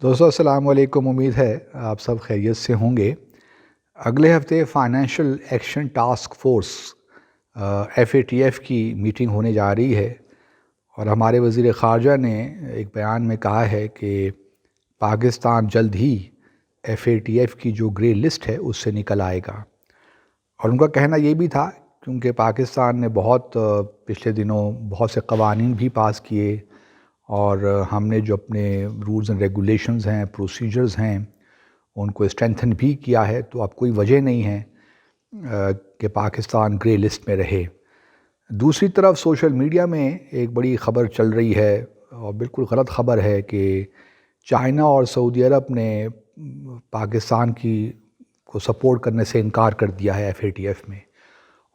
دوستو السلام علیکم، امید ہے آپ سب خیریت سے ہوں گے۔ اگلے ہفتے financial action task force FATF کی میٹنگ ہونے جا رہی ہے، اور ہمارے وزیر خارجہ نے ایک بیان میں کہا ہے کہ پاکستان جلد ہی FATF کی جو گرے لسٹ ہے اس سے نکل آئے گا۔ اور ان کا کہنا یہ بھی تھا کیونکہ پاکستان نے پچھلے دنوں بہت سے قوانین بھی پاس کیے، اور ہم نے جو اپنے رولز اینڈ ریگولیشنز ہیں، پروسیجرز ہیں، ان کو اسٹرینتھن بھی کیا ہے، تو اب کوئی وجہ نہیں ہے کہ پاکستان گرے لسٹ میں رہے۔ دوسری طرف سوشل میڈیا میں ایک بڑی خبر چل رہی ہے، اور بالکل غلط خبر ہے، کہ چائنا اور سعودی عرب نے پاکستان کو سپورٹ کرنے سے انکار کر دیا ہے FATF میں،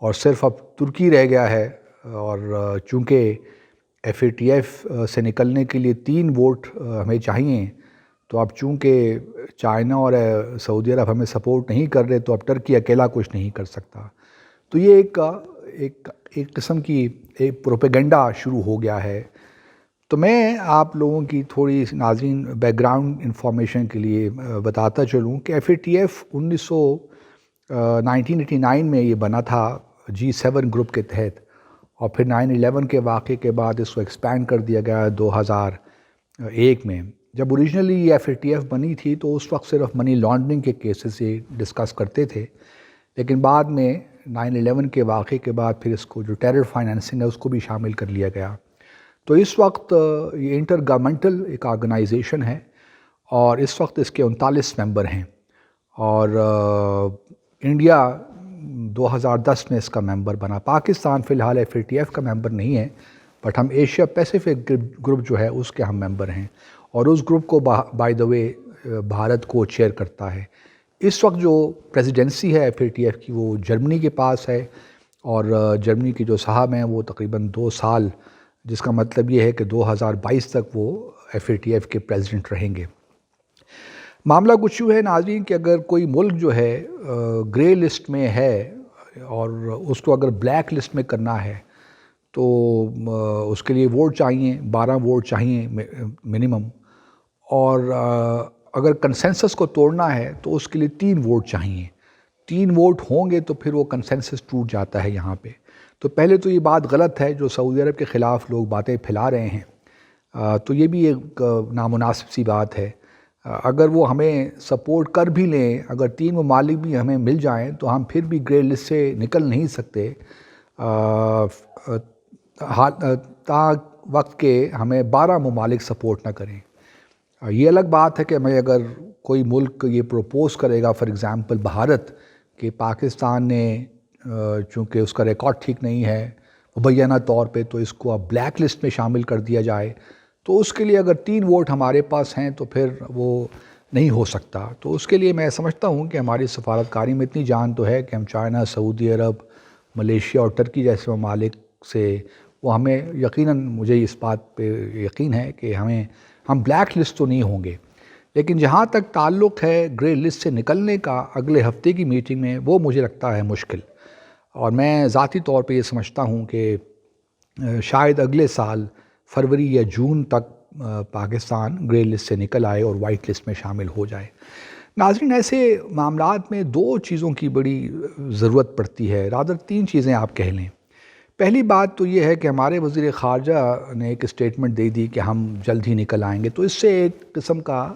اور صرف اب ترکی رہ گیا ہے۔ اور چونکہ FATF سے نکلنے کے لیے 3 ووٹ ہمیں چاہیے، تو اب چونکہ چائنا اور سعودی عرب ہمیں سپورٹ نہیں کر رہے، تو اب ٹرکی اکیلا کچھ نہیں کر سکتا۔ تو یہ ایک قسم کی ایک پروپیگنڈا شروع ہو گیا ہے۔ تو میں آپ لوگوں کی تھوڑی ناظرین بیک گراؤنڈ انفارمیشن کے لیے بتاتا چلوں کہ FATF 1989 میں یہ بنا تھا G7 گروپ کے تحت، اور پھر 9/11 کے واقعے کے بعد اس کو ایکسپینڈ کر دیا گیا 2001 میں۔ جب اوریجنلی یہ FATF بنی تھی تو اس وقت صرف منی لانڈرنگ کے کیسز یہ ڈسکس کرتے تھے، لیکن بعد میں 9/11 کے واقعے کے بعد پھر اس کو جو ٹیرر فائنینسنگ ہے اس کو بھی شامل کر لیا گیا۔ تو اس وقت یہ انٹر گورنمنٹل ایک آرگنائزیشن ہے، اور اس وقت اس کے 39 ممبر ہیں، اور انڈیا 2010 میں اس کا ممبر بنا۔ پاکستان فی الحال FATF کا ممبر نہیں ہے، بٹ ہم ایشیا پیسیفک گروپ جو ہے اس کے ہم ممبر ہیں، اور اس گروپ کو بائی دا وے بھارت کو چیئر کرتا ہے۔ اس وقت جو پریزیڈنسی ہے FATF کی وہ جرمنی کے پاس ہے، اور جرمنی کے جو صاحب ہیں وہ تقریباً 2 سال، جس کا مطلب یہ ہے کہ 2022 تک وہ FATF کے پریزیڈنٹ رہیں گے۔ معاملہ کچھ یوں ہے ناظرین کہ اگر کوئی ملک جو ہے گرے لسٹ میں ہے، اور اس کو اگر بلیک لسٹ میں کرنا ہے، تو اس کے لیے ووٹ چاہیے، 12 ووٹ چاہیے منیمم، اور اگر کنسنسس کو توڑنا ہے تو اس کے لیے 3 ووٹ چاہیے۔ 3 ووٹ ہوں گے تو پھر وہ کنسنسس ٹوٹ جاتا ہے یہاں پہ۔ تو پہلے تو یہ بات غلط ہے جو سعودی عرب کے خلاف لوگ باتیں پھیلا رہے ہیں، تو یہ بھی ایک نامناسب سی بات ہے۔ اگر وہ ہمیں سپورٹ کر بھی لیں، اگر 3 ممالک بھی ہمیں مل جائیں، تو ہم پھر بھی گرے لسٹ سے نکل نہیں سکتے تا وقت کہ ہمیں 12 ممالک سپورٹ نہ کریں۔ یہ الگ بات ہے کہ ہمیں اگر کوئی ملک یہ پروپوز کرے گا، فار ایگزامپل بھارت، کہ پاکستان نے چونکہ اس کا ریکارڈ ٹھیک نہیں ہے مبینہ طور پہ، تو اس کو اب بلیک لسٹ میں شامل کر دیا جائے، تو اس کے لیے اگر 3 ووٹ ہمارے پاس ہیں تو پھر وہ نہیں ہو سکتا۔ تو اس کے لیے میں سمجھتا ہوں کہ ہماری سفارتکاری میں اتنی جان تو ہے کہ ہم چائنا، سعودی عرب، ملیشیا اور ٹرکی جیسے ممالک سے وہ ہمیں یقیناً، مجھے اس بات پہ یقین ہے کہ ہم بلیک لسٹ تو نہیں ہوں گے۔ لیکن جہاں تک تعلق ہے گرے لسٹ سے نکلنے کا، اگلے ہفتے کی میٹنگ میں وہ مجھے لگتا ہے مشکل، اور میں ذاتی طور پہ یہ سمجھتا ہوں کہ شاید اگلے سال فروری یا جون تک پاکستان گرے لسٹ سے نکل آئے اور وائٹ لسٹ میں شامل ہو جائے۔ ناظرین، ایسے معاملات میں 2 چیزوں کی بڑی ضرورت پڑتی ہے، رادر 3 چیزیں آپ کہہ لیں۔ پہلی بات تو یہ ہے کہ ہمارے وزیر خارجہ نے ایک اسٹیٹمنٹ دے دی کہ ہم جلد ہی نکل آئیں گے، تو اس سے ایک قسم کا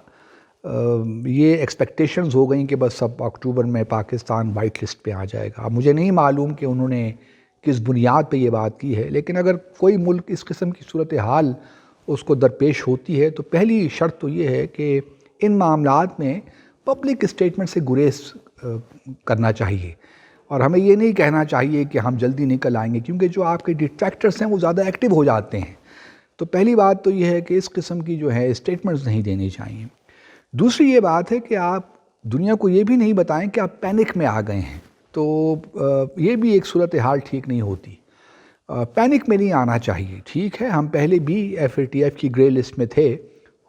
یہ ایکسپیکٹیشنز ہو گئیں کہ بس اب اکتوبر میں پاکستان وائٹ لسٹ پہ آ جائے گا۔ اب مجھے نہیں معلوم کہ انہوں نے کس بنیاد پہ یہ بات کی ہے، لیکن اگر کوئی ملک اس قسم کی صورتحال اس کو درپیش ہوتی ہے، تو پہلی شرط تو یہ ہے کہ ان معاملات میں پبلک اسٹیٹمنٹ سے گریز کرنا چاہیے، اور ہمیں یہ نہیں کہنا چاہیے کہ ہم جلدی نکل آئیں گے، کیونکہ جو آپ کے ڈیٹریکٹرز ہیں وہ زیادہ ایکٹیو ہو جاتے ہیں۔ تو پہلی بات تو یہ ہے کہ اس قسم کی جو ہے اسٹیٹمنٹس نہیں دینی چاہیے۔ دوسری یہ بات ہے کہ آپ دنیا کو یہ بھی نہیں بتائیں کہ آپ پینک میں آ گئے ہیں، تو یہ بھی ایک صورتحال ٹھیک نہیں ہوتی۔ پینک میں نہیں آنا چاہیے، ٹھیک ہے، ہم پہلے بھی FATF کی گرے لسٹ میں تھے،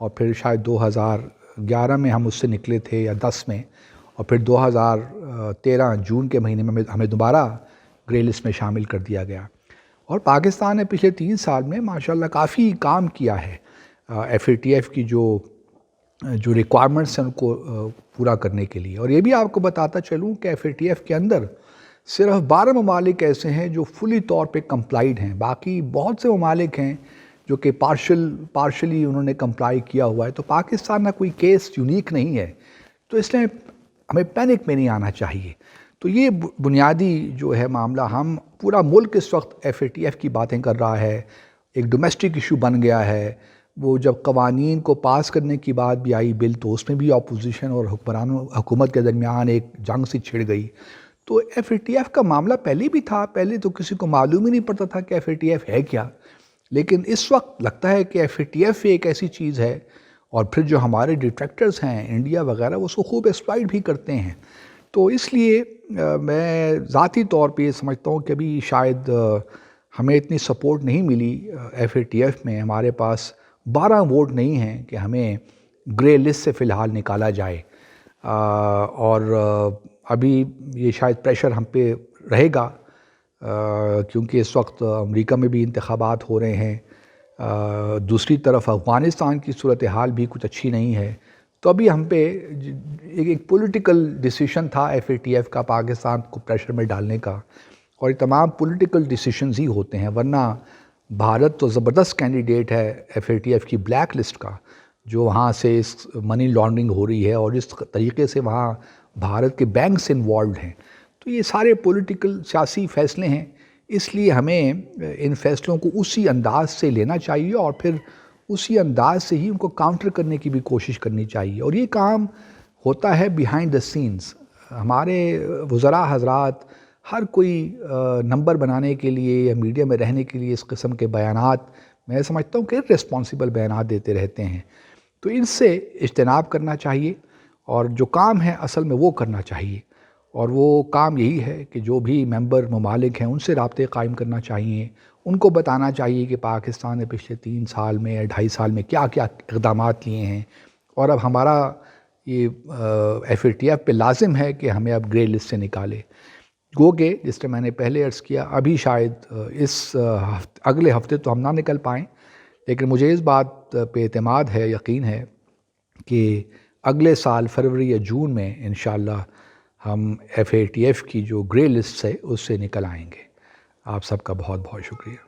اور پھر شاید 2011 میں ہم اس سے نکلے تھے یا 10 میں، اور پھر 2013 جون کے مہینے میں ہمیں دوبارہ گرے لسٹ میں شامل کر دیا گیا۔ اور پاکستان نے پچھلے 3 سال میں ماشاءاللہ کافی کام کیا ہے۔ FATF کی جو جو ریکوائرمنٹس ہیں ان کو پورا کرنے کے لیے. اور یہ بھی آپ کو بتاتا چلوں کہ FATF کے اندر صرف 12 ممالک ایسے ہیں جو فلی طور پہ کمپلائڈ ہیں. باقی بہت سے ممالک ہیں جو کہ پارشلی انہوں نے کمپلائی کیا ہوا ہے. تو پاکستان کا کوئی کیس یونیک نہیں ہے، تو اس لیے ہمیں پینک میں نہیں آنا چاہیے. تو یہ بنیادی جو ہے معاملہ، ہم پورا ملک اس وقت FATF کی باتیں کر رہا ہے، ایک ڈومیسٹک ایشو بن گیا ہے. وہ جب قوانین کو پاس کرنے کی بات بھی آئی بل، تو اس میں بھی اپوزیشن اور حکومت کے درمیان ایک جنگ سی چھڑ گئی. تو FATF کا معاملہ پہلے بھی تھا، پہلے تو کسی کو معلوم ہی نہیں پڑتا تھا کہ FATF ہے کیا. لیکن اس وقت لگتا ہے کہ FATF ایک ایسی چیز ہے، اور پھر جو ہمارے ڈیٹریکٹرز ہیں انڈیا وغیرہ وہ اس کو خوب ایکسپلائٹ بھی کرتے ہیں. تو اس لیے میں ذاتی طور پہ یہ سمجھتا ہوں کہ ابھی شاید ہمیں اتنی سپورٹ نہیں ملی FATF میں. ہمارے پاس 12 ووٹ نہیں ہیں کہ ہمیں گرے لسٹ سے فی الحال نکالا جائے. اور ابھی یہ شاید پریشر ہم پہ رہے گا، کیونکہ اس وقت امریکہ میں بھی انتخابات ہو رہے ہیں. دوسری طرف افغانستان کی صورتحال بھی کچھ اچھی نہیں ہے. تو ابھی ہم پہ ایک پولیٹیکل ڈیسیشن تھا FATF کا پاکستان کو پریشر میں ڈالنے کا، اور یہ تمام پولیٹیکل ڈیسیشنز ہی ہوتے ہیں. ورنہ بھارت تو زبردست کینڈیڈیٹ ہے FATF کی بلیک لسٹ کا، جو وہاں سے اس منی لانڈرنگ ہو رہی ہے اور جس طریقے سے وہاں بھارت کے بینکس انوالوڈ ہیں. تو یہ سارے پولیٹیکل سیاسی فیصلے ہیں، اس لیے ہمیں ان فیصلوں کو اسی انداز سے لینا چاہیے اور پھر اسی انداز سے ہی ان کو کاؤنٹر کرنے کی بھی کوشش کرنی چاہیے. اور یہ کام ہوتا ہے بیہائنڈ دا سینز. ہمارے وزراء حضرات ہر کوئی نمبر بنانے کے لیے یا میڈیا میں رہنے کے لیے اس قسم کے بیانات، میں سمجھتا ہوں کہ ریسپانسیبل بیانات دیتے رہتے ہیں. تو ان سے اجتناب کرنا چاہیے اور جو کام ہے اصل میں وہ کرنا چاہیے. اور وہ کام یہی ہے کہ جو بھی ممبر ممالک ہیں ان سے رابطے قائم کرنا چاہیے، ان کو بتانا چاہیے کہ پاکستان نے پچھلے 3 سال میں یا 2.5 سال میں کیا کیا اقدامات لیے ہیں. اور اب ہمارا یہ FATF پہ لازم ہے کہ ہمیں اب گرے لسٹ سے نکالے. گو کہ جس طرح میں نے پہلے عرض کیا، ابھی شاید اس اگلے ہفتے تو ہم نہ نکل پائیں، لیکن مجھے اس بات پہ اعتماد ہے، یقین ہے کہ اگلے سال فروری یا جون میں انشاءاللہ ہم FATF کی جو گرے لسٹ ہے اس سے نکل آئیں گے. آپ سب کا بہت بہت شکریہ.